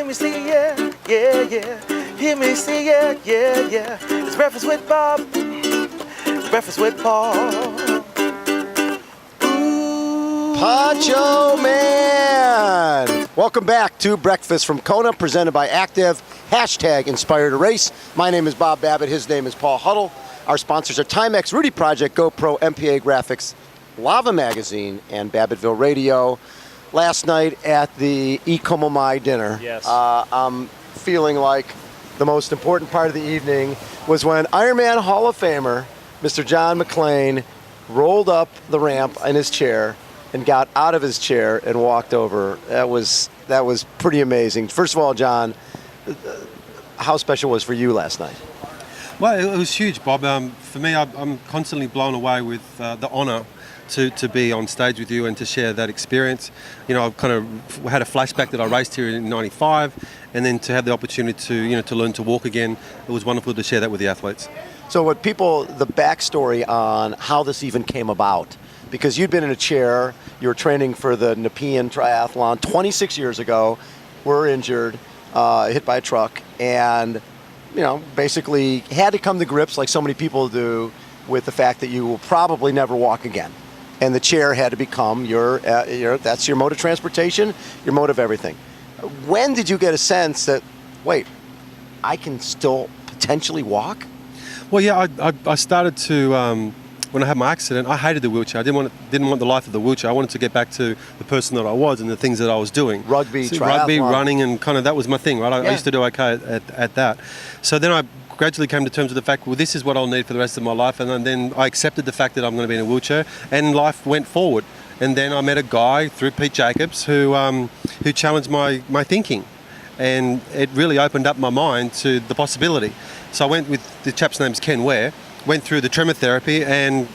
me see, yeah, yeah, yeah. Hear me see, yeah, yeah, yeah. It's Breakfast with Bob. It's Breakfast with Paul. Ooh. Poncho Man! Welcome back to Breakfast from Kona, presented by Active, #Inspired to Race. My name is Bob Babbitt, his name is Paul Huddle. Our sponsors are Timex, Rudy Project, GoPro, MPA Graphics, Lava Magazine, and Babbittville Radio. Last night at the Ikomomai dinner, yes. I'm feeling like the most important part of the evening was when Ironman Hall of Famer, Mr. John Maclean, rolled up the ramp in his chair and got out of his chair and walked over. That was pretty amazing. First of all, John, how special was for you last night? Well, it was huge, Bob. For me, I'm constantly blown away with the honour to be on stage with you and to share that experience. You know, I've kind of had a flashback that I raced here in '95, and then to have the opportunity to learn to walk again. It was wonderful to share that with the athletes. So the backstory on how this even came about, because you'd been in a chair, you were training for the Nepean triathlon 26 years ago, were injured, hit by a truck, and basically had to come to grips, like so many people do, with the fact that you will probably never walk again. And the chair had to become that's your mode of transportation, your mode of everything. When did you get a sense that, wait, I can still potentially walk? Well, yeah, I started to, when I had my accident, I hated the wheelchair. I didn't want the life of the wheelchair. I wanted to get back to the person that I was and the things that I was doing. Rugby, rugby, running, and kind of that was my thing, right? I used to do okay at that. So then I gradually came to terms with the fact, well, this is what I'll need for the rest of my life, and then I accepted the fact that I'm going to be in a wheelchair, and life went forward. And then I met a guy through Pete Jacobs who challenged my thinking, and it really opened up my mind to the possibility. So I went with the chap's name's Ken Ware, went through the tremor therapy, and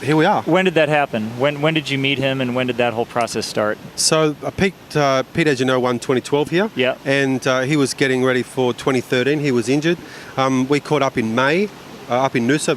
here we are. When did that happen? When did you meet him, and when did that whole process start? So Pete, as you know, won 2012 here. Yeah. And he was getting ready for 2013. He was injured. We caught up in May, up in Noosa,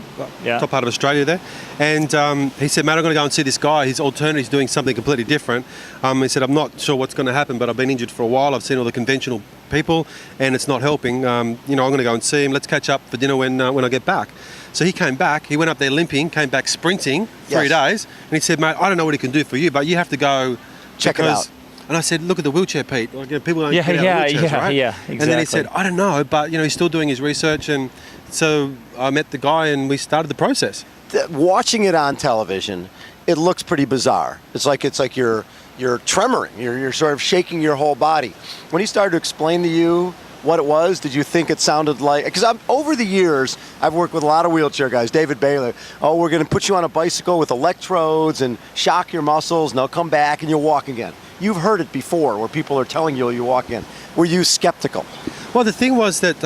top part of Australia there. And he said, mate, I'm going to go and see this guy. His alternative is doing something completely different. He said, I'm not sure what's going to happen, but I've been injured for a while. I've seen all the conventional people, and it's not helping. I'm going to go and see him. Let's catch up for dinner when I get back. So he came back, he went up there limping, came back sprinting 3 days, and he said, mate, I don't know what he can do for you, but you have to go check it out. And I said, look at the wheelchair, Pete. Like, people don't get out of wheelchairs, right? Yeah, exactly. And then he said, I don't know, but he's still doing his research, and so I met the guy and we started the process. Watching it on television, it looks pretty bizarre. It's like you're tremoring, you're sort of shaking your whole body. When he started to explain to you what it was, did you think it sounded like, because over the years, I've worked with a lot of wheelchair guys, David Baylor, we're going to put you on a bicycle with electrodes and shock your muscles, and they'll come back and you'll walk again. You've heard it before where people are telling you walk again. Were you skeptical? Well, the thing was that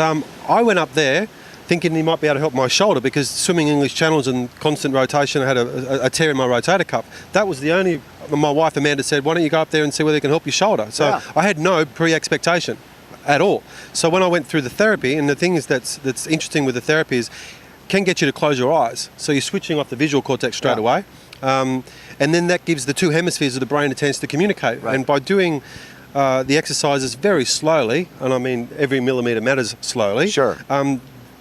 I went up there thinking he might be able to help my shoulder, because swimming English channels and constant rotation, I had a tear in my rotator cuff. That was the only, my wife Amanda said, why don't you go up there and see whether they can help your shoulder? So I had no pre-expectation at all. So when I went through the therapy, and the thing is that's interesting with the therapy is can get you to close your eyes. So you're switching off the visual cortex straight away. And then that gives the two hemispheres of the brain a chance to communicate. Right. And by doing the exercises very slowly, and I mean every millimetre matters slowly,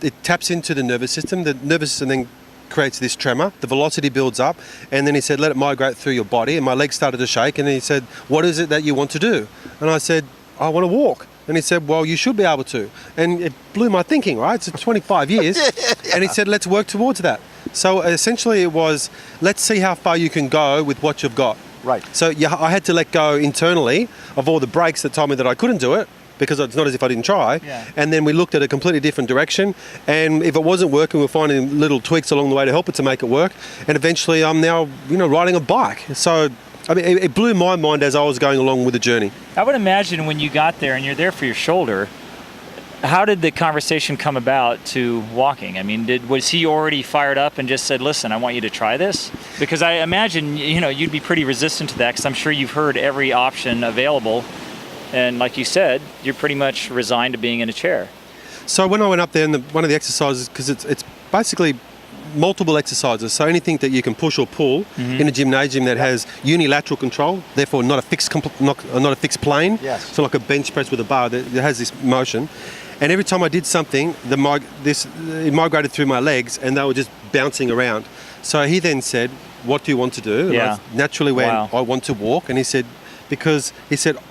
it taps into the nervous system. The nervous system then creates this tremor, the velocity builds up, and then he said, let it migrate through your body, and my legs started to shake, and he said, what is it that you want to do? And I said, I want to walk. And he said, well, you should be able to. And it blew my thinking, right? It's 25 years. And he said, let's work towards that. So essentially it was, let's see how far you can go with what you've got. Right. So I had to let go internally of all the brakes that told me that I couldn't do it, because it's not as if I didn't try. Yeah. And then we looked at a completely different direction. And if it wasn't working, we were finding little tweaks along the way to help it to make it work. And eventually I'm now, riding a bike. So I mean, it blew my mind as I was going along with the journey. I would imagine when you got there and you're there for your shoulder, how did the conversation come about to walking? I mean, was he already fired up and just said, listen, I want you to try this? Because I imagine, you'd be pretty resistant to that, because I'm sure you've heard every option available. And like you said, you're pretty much resigned to being in a chair. So when I went up there, and one of the exercises, because it's basically multiple exercises. So anything that you can push or pull in a gymnasium that has unilateral control, therefore not a fixed not a fixed plane. Yes. So like a bench press with a bar that has this motion. And every time I did something, it migrated through my legs, and they were just bouncing around. So he then said, "What do you want to do?" And Yeah. I naturally went, Wow. "I want to walk." And he said,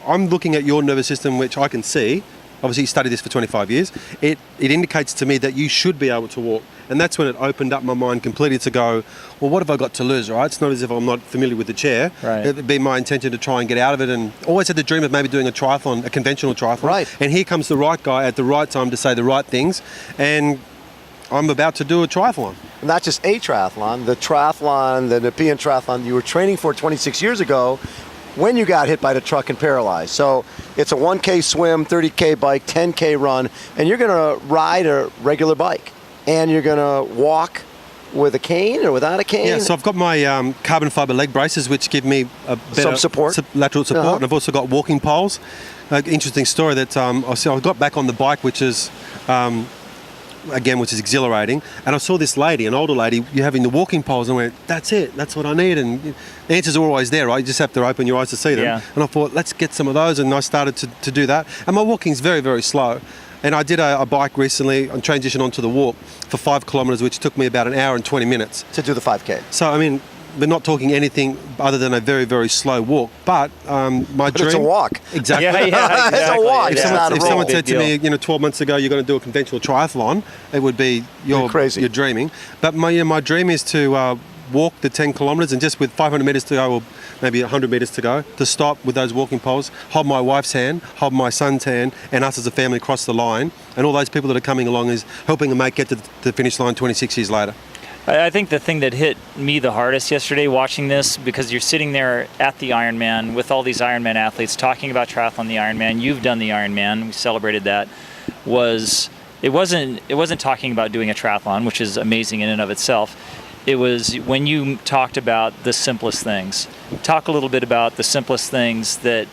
"I'm looking at your nervous system, which I can see. Obviously, you studied this for 25 years. It indicates to me that you should be able to walk." And that's when it opened up my mind completely to go, well, what have I got to lose, right? It's not as if I'm not familiar with the chair. Right. It'd be my intention to try and get out of it, and always had the dream of maybe doing a triathlon, a conventional triathlon. Right. And here comes the right guy at the right time to say the right things, and I'm about to do a triathlon. Not just a triathlon, the Nepean triathlon you were training for 26 years ago when you got hit by the truck and paralyzed. So it's a 1K swim, 30K bike, 10K run, and you're going to ride a regular bike. And you're going to walk with a cane or without a cane? Yeah, so I've got my carbon fibre leg braces, which give me a better Some support. Lateral support. Uh-huh. And I've also got walking poles. Interesting story that I got back on the bike, which is exhilarating. And I saw this lady, an older lady, you having the walking poles, and I went, that's it, that's what I need. And the answers are always there, right? You just have to open your eyes to see them. Yeah. And I thought, let's get some of those. And I started to do that. And my walking's very, very slow. And I did a bike recently and transitioned onto the walk for 5 kilometres, which took me about an hour and 20 minutes. To do the 5K. So, I mean, we're not talking anything other than a very, very slow walk. But my dream... It's a walk. Exactly. Yeah, exactly. It's a walk. If It's not a someone roll. said to me, 12 months ago, you're going to do a conventional triathlon, it would be, You're crazy. You're dreaming. But my dream is to walk the 10 kilometres, and just with 500 metres to go, or maybe 100 metres to go, to stop with those walking poles, hold my wife's hand, hold my son's hand, and us as a family cross the line. And all those people that are coming along is helping a mate get to the finish line 26 years later. I think the thing that hit me the hardest yesterday watching this, because you're sitting there at the Ironman with all these Ironman athletes talking about triathlon, the Ironman, you've done the Ironman, we celebrated that, it wasn't talking about doing a triathlon, which is amazing in and of itself. It was when you talked about the simplest things. Talk a little bit about the simplest things that,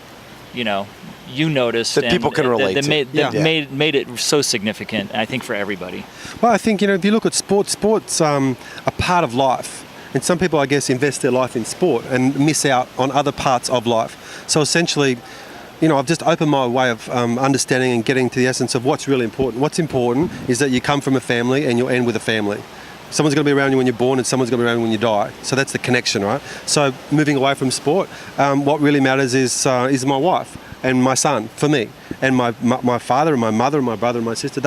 you noticed That people can relate to. That made it so significant, I think, for everybody. Well, I think, if you look at sport's a part of life. And some people, I guess, invest their life in sport and miss out on other parts of life. So essentially, I've just opened my way of understanding and getting to the essence of what's really important. What's important is that you come from a family and you'll end with a family. Someone's going to be around you when you're born, and someone's going to be around you when you die. So that's the connection, right? So moving away from sport, what really matters is my wife and my son for me, and my father and my mother and my brother and my sister.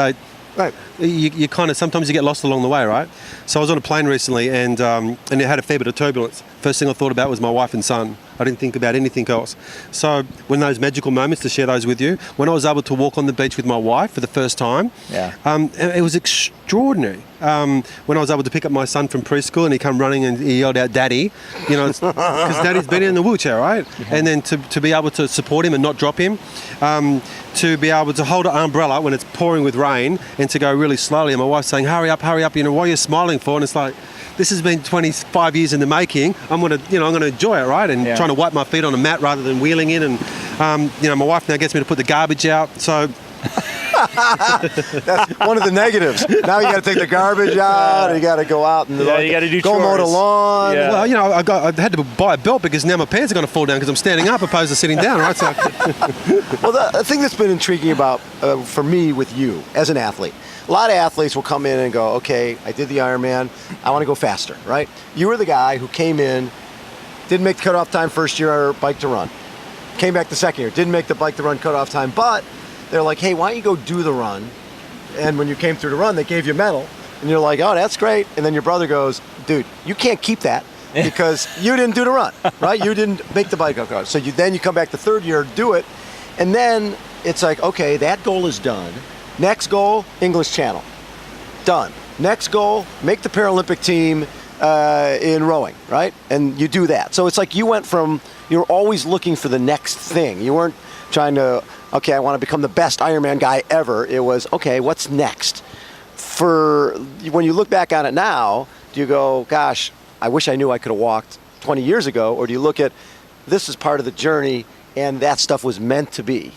Right. You kind of, sometimes you get lost along the way, right? So I was on a plane recently, and it had a fair bit of turbulence. First thing I thought about was my wife and son. I didn't think about anything else. So when those magical moments, to share those with you, when I was able to walk on the beach with my wife for the first time, it was extraordinary. When I was able to pick up my son from preschool and he come running and he yelled out, "Daddy," because Daddy's been in the wheelchair, right? Yeah. And then to be able to support him and not drop him, to be able to hold an umbrella when it's pouring with rain and to go really slowly. And my wife's saying, hurry up, what are you smiling for? And it's like, this has been 25 years in the making. I'm going to enjoy it, right? And trying to wipe my feet on a mat rather than wheeling in. And, my wife now gets me to put the garbage out. So... That's one of the negatives. Now you got to take the garbage out, and you got to go out and you got to do go mow the lawn. Yeah. Well, I had to buy a belt because now my pants are going to fall down because I'm standing up opposed to sitting down, right? So. Well, the thing that's been intriguing about for me with you as an athlete, a lot of athletes will come in and go, okay, I did the Ironman, I want to go faster, right? You were the guy who came in, didn't make the cutoff time first year, bike to run. Came back the second year, didn't make the bike to run cutoff time, but they're like, hey, why don't you go do the run? And when you came through the run, they gave you a medal. And you're like, oh, that's great. And then your brother goes, dude, you can't keep that because you didn't do the run, right? You didn't make the bike cutoff. So then you come back the third year, do it. And then it's like, okay, that goal is done. Next goal, English Channel. Done. Next goal, make the Paralympic team in rowing, right? And you do that. So it's like you were always looking for the next thing. You weren't trying to, okay, I want to become the best Ironman guy ever. It was, okay, what's next? When you look back on it now, do you go, gosh, I wish I knew I could have walked 20 years ago? Or do you look at, this is part of the journey and that stuff was meant to be?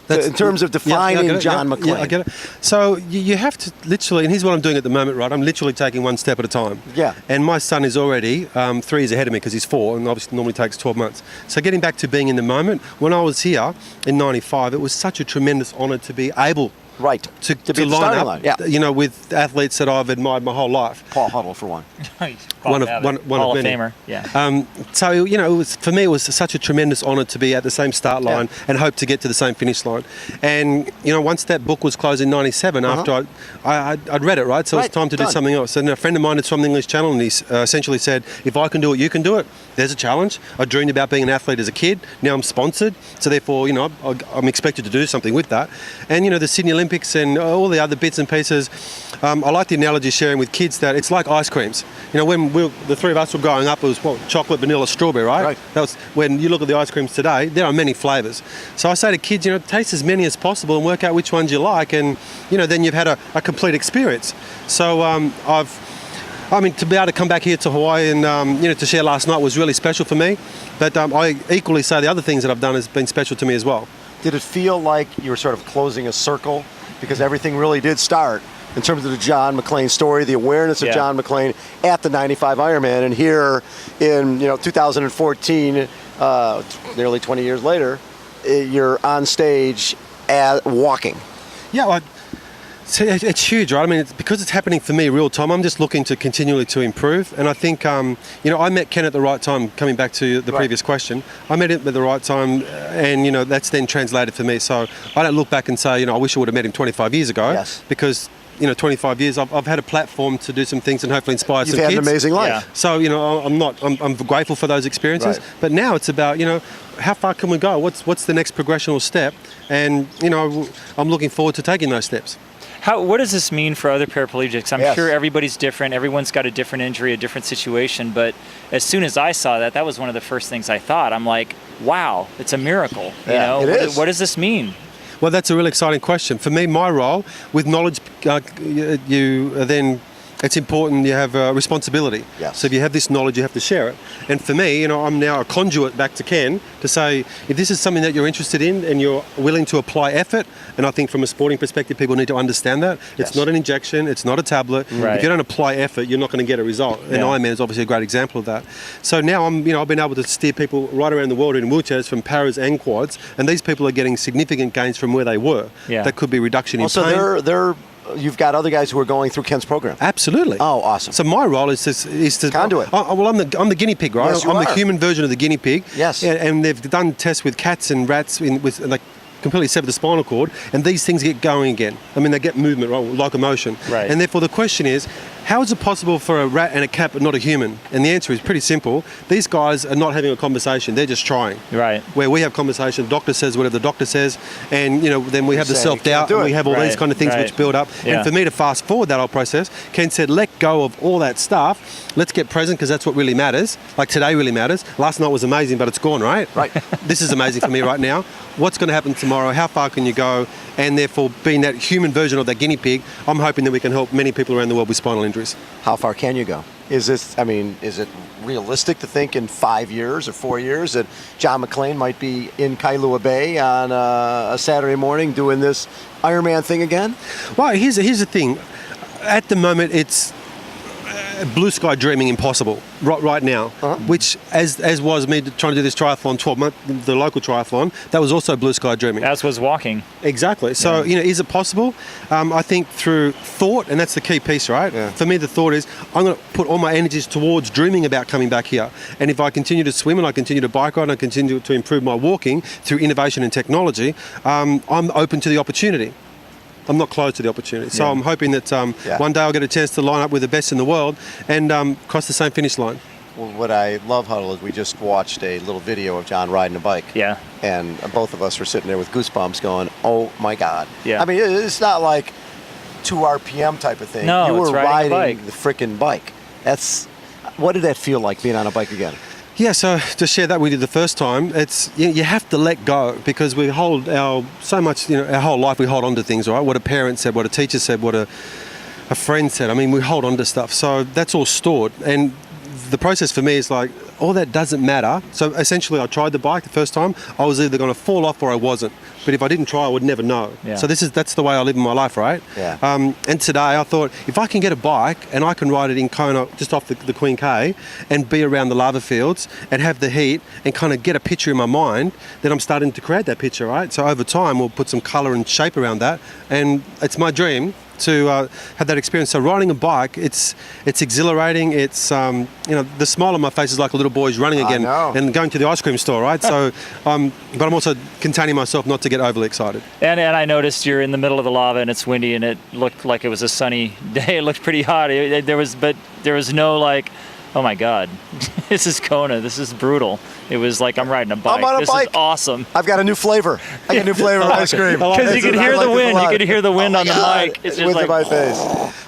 in terms of defining John Maclean. Yeah, I get it. So you have to literally, and here's what I'm doing at the moment, right? I'm literally taking one step at a time. Yeah. And my son is already 3 years ahead of me because he's 4, and obviously normally takes 12 months. So getting back to being in the moment, when I was here in '95, it was such a tremendous honour to be able Right. to be the line starting up, line. Yeah. you know, with athletes that I've admired my whole life. Paul Huddle, for one. One of Hall of many. Famer. Yeah. So, you know, for me, it was such a tremendous honour to be at the same start line and hope to get to the same finish line. And, you know, once that book was closed in '97, after I'd read it, right? So it was time to do something else. And a friend of mine is from the English Channel, and he essentially said, if I can do it, you can do it. There's a challenge. I dreamed about being an athlete as a kid. Now I'm sponsored. So therefore, you know, I'm expected to do something with that. And, you know, the Sydney Olympics and all the other bits and pieces, I like the analogy sharing with kids that it's like ice creams. You know, when the three of us were growing up, it was chocolate, vanilla, strawberry, right? Right. That was when you look at the ice creams today. There are many flavours. So I say to kids, you know, taste as many as possible and work out which ones you like, and you know, then you've had a complete experience. So I mean, to be able to come back here to Hawaii and you know, to share last night was really special for me. But I equally say the other things that I've done has been special to me as well. Did it feel like you were sort of closing a circle? Because everything really did start in terms of the John Maclean story, the awareness of John Maclean at the '95 Ironman, and here in 2014, nearly 20 years later, you're on stage walking. Yeah, it's huge, right? I mean, because it's happening for me real time, I'm just looking to continually to improve. And I think, you know, I met Ken at the right time, coming back to the previous question. I met him at the right time, and, you know, that's then translated for me. So I don't look back and say, you know, I wish I would have met him 25 years ago. Yes. Because, you know, 25 years, I've had a platform to do some things and hopefully inspire some kids. You've had an amazing life. Yeah. So, you know, I'm grateful for those experiences. Right. But now it's about, you know, how far can we go? What's the next progressional step? And, you know, I'm looking forward to taking those steps. What does this mean for other paraplegics? I'm Yes. sure everybody's different. Everyone's got a different injury, a different situation. But as soon as I saw that, that was one of the first things I thought. I'm like, wow, it's a miracle. You know, it is. What does this mean? Well, that's a really exciting question. For me, my role with knowledge, it's important you have responsibility. Yes. So if you have this knowledge, you have to share it. And for me, you know, I'm now a conduit back to Ken to say, if this is something that you're interested in and you're willing to apply effort, and I think from a sporting perspective, people need to understand that. It's not an injection, it's not a tablet. Right. If you don't apply effort, you're not going to get a result. And Ironman is obviously a great example of that. So now I've been able to steer people right around the world in wheelchairs from paras and quads, and these people are getting significant gains from where they were. Yeah. That could be reduction in Also, pain. you've got other guys who are going through Ken's program. Absolutely. Oh, awesome. So my role is to Conduit. I'm the guinea pig, right? Yes, you I'm the are. human version of the guinea pig. Yes. And they've done tests with cats and rats with like completely sever the spinal cord, and these things get going again. I mean, they get movement, right? Locomotion. Right. And therefore the question is, how is it possible for a rat and a cat but not a human? And the answer is pretty simple. These guys are not having a conversation, they're just trying. Right. Where we have conversation, the doctor says whatever the doctor says, and you know, then we have the say, self-doubt, "Can't do and we it." have all these Right, kind of things right. which build up. Yeah. And for me to fast forward that whole process, Ken said, let go of all that stuff. Let's get present, because that's what really matters. Like today really matters. Last night was amazing, but it's gone, right? Right. This is amazing for me right now. What's going to happen tomorrow? How far can you go? And therefore, being that human version of that guinea pig, I'm hoping that we can help many people around the world with spinal injuries. How far can you go? Is it realistic to think in 5 years or 4 years that John Maclean might be in Kailua Bay on a Saturday morning doing this Ironman thing again? Well, here's the thing. At the moment, it's blue sky dreaming impossible right now, which as was me trying to do this triathlon 12 months, the local triathlon, that was also blue sky dreaming. As was walking. Exactly. So, you know, is it possible? I think through thought, and that's the key piece, right? Yeah. For me, the thought is I'm going to put all my energies towards dreaming about coming back here. And if I continue to swim and I continue to bike ride and I continue to improve my walking through innovation and technology, I'm open to the opportunity. I'm not closed to the opportunity. So I'm hoping that one day I'll get a chance to line up with the best in the world and cross the same finish line. Well, what I love, Huddle, is we just watched a little video of John riding a bike. Yeah. And both of us were sitting there with goosebumps going, oh my God. Yeah. I mean, it's not like 2 RPM type of thing. No, you it's were riding a riding bike. the frickin' bike. What did that feel like, being on a bike again? Yeah, so to share that with you the first time, it's you have to let go, because we hold our whole life we hold on to things, right? What a parent said, what a teacher said, what a friend said. I mean, we hold on to stuff. So that's all stored. And the process for me is like, all that doesn't matter. So essentially I tried the bike the first time. I was either going to fall off or I wasn't, but if I didn't try, I would never know. Yeah. So that's the way I live in my life, right? Yeah. And today I thought, if I can get a bike and I can ride it in Kona, just off the Queen K, and be around the lava fields and have the heat and kind of get a picture in my mind, then I'm starting to create that picture, right? So over time, we'll put some colour and shape around that, and it's my dream to have that experience. So riding a bike, it's exhilarating. It's the smile on my face is like a little boy's running again and going to the ice cream store, right? So, but I'm also containing myself not to get overly excited. And I noticed you're in the middle of the lava and it's windy and it looked like it was a sunny day. It looked pretty hot. There was no like, oh my God, this is Kona. This is brutal. It was like I'm riding a bike. I'm on a this bike. is awesome. I've got a new flavor. I got a new flavor of ice cream. Because you could hear the wind. You could hear the wind on the mic. It's just with like my face.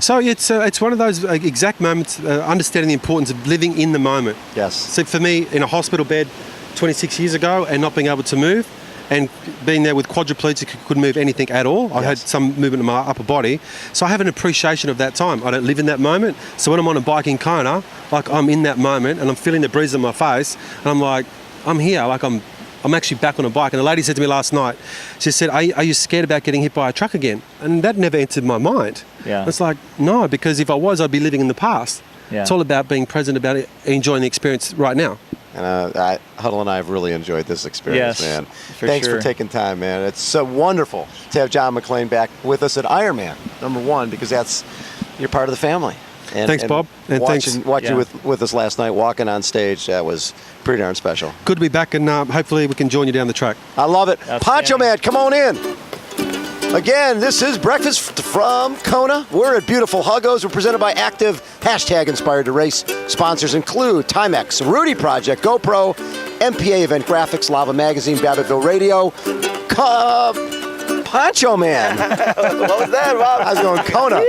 So it's one of those exact moments, understanding the importance of living in the moment. Yes. So for me, in a hospital bed 26 years ago and not being able to move, and being there with quadriplegic who couldn't move anything at all. I had some movement in my upper body. So I have an appreciation of that time. I don't live in that moment. So when I'm on a bike in Kona, like I'm in that moment and I'm feeling the breeze on my face and I'm like, I'm here, like I'm actually back on a bike. And the lady said to me last night, she said, are you scared about getting hit by a truck again? And that never entered my mind. Yeah. It's like, no, because if I was, I'd be living in the past. Yeah. It's all about being present, about it, enjoying the experience right now. And Huddle and I have really enjoyed this experience, Yes, man. for Thanks sure. for taking time, man. It's so wonderful to have John Maclean back with us at Ironman, #1, because you're part of the family. And, Thanks, Bob. And watching you with us last night, walking on stage, that was pretty darn special. Good to be back, and hopefully we can join you down the track. I love it. Outstanding. Poncho Man, come on in. Again, this is Breakfast from Kona. We're at beautiful Huggos. We're presented by Active, #Inspired to Race. Sponsors include Timex, Rudy Project, GoPro, MPA Event Graphics, Lava Magazine, Babbittville Radio, Poncho Man. What was that, Rob? I was going Kona.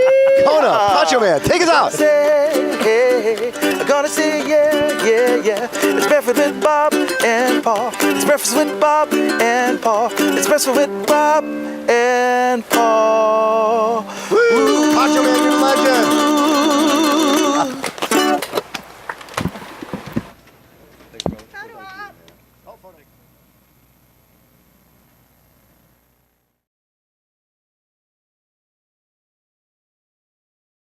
Poncho Man, take us out. I'm gonna say yeah. It's breakfast with Bob and Paul. It's breakfast with Bob and Paul. It's breakfast with Bob and Paul. Woo! Poncho Man, you're a legend.